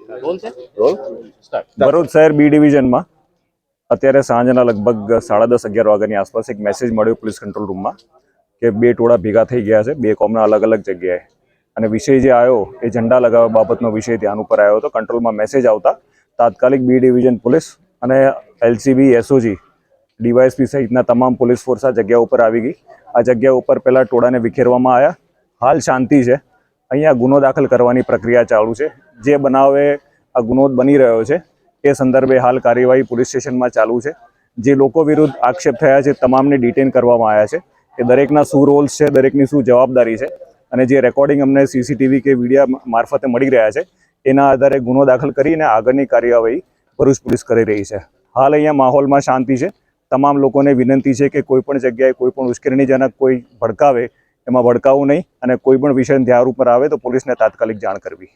ભરૂચ શહેર બી ડિવિઝનમાં અત્યારે સાંજના લગભગ 10:30-11 વાગ્યાની આસપાસ એક મેસેજ મળ્યો પોલીસ કંટ્રોલ રૂમમાં કે બે ટોળા ભેગા થઈ ગયા છે બે કોમના અલગ અલગ જગ્યાએ, અને વિષય જે આવ્યો એ ઝંડા લગાવવા બાબતનો વિષય ધ્યાન ઉપર આવ્યો હતો. કંટ્રોલમાં મેસેજ આવતા તાત્કાલિક બી ડિવિઝન પોલીસ અને LCB, SOG, DYSP સહિતના તમામ પોલીસ ફોર્સ આ જગ્યા ઉપર આવી ગઈ. આ જગ્યા ઉપર પહેલા ટોળાને વિખેરવામાં આવ્યા. હાલ શાંતિ છે. અહીંયા ગુનો દાખલ કરવાની પ્રક્રિયા ચાલુ છે. જે બનાવે આ ગુનો બની રહ્યો છે એ સંદર્ભે હાલ કાર્યવાહી પોલીસ સ્ટેશનમાં ચાલુ છે. જે લોકો વિરુદ્ધ આક્ષેપ થયા છે તમામને ડિટેન કરવામાં આવ્યા છે. એ દરેકના શું રોલ્સ છે, દરેકની શું જવાબદારી છે, અને જે રેકોર્ડિંગ અમને CCTV કે વિડીયો મારફતે મળી રહ્યા છે એના આધારે ગુનો દાખલ કરીને આગળની કાર્યવાહી ભરૂચ પોલીસ કરી રહી છે. હાલ અહીંયા માહોલમાં શાંતિ છે. તમામ લોકોને વિનંતી છે કે કોઈ પણ જગ્યાએ કોઈ પણ ઉશ્કેરણીજનક કોઈ ભડકાવે એમાં ભડકાવવું નહીં, અને કોઈ પણ વિષય ધ્યાન ઉપર આવે તો પોલીસને તાત્કાલિક જાણ કરવી.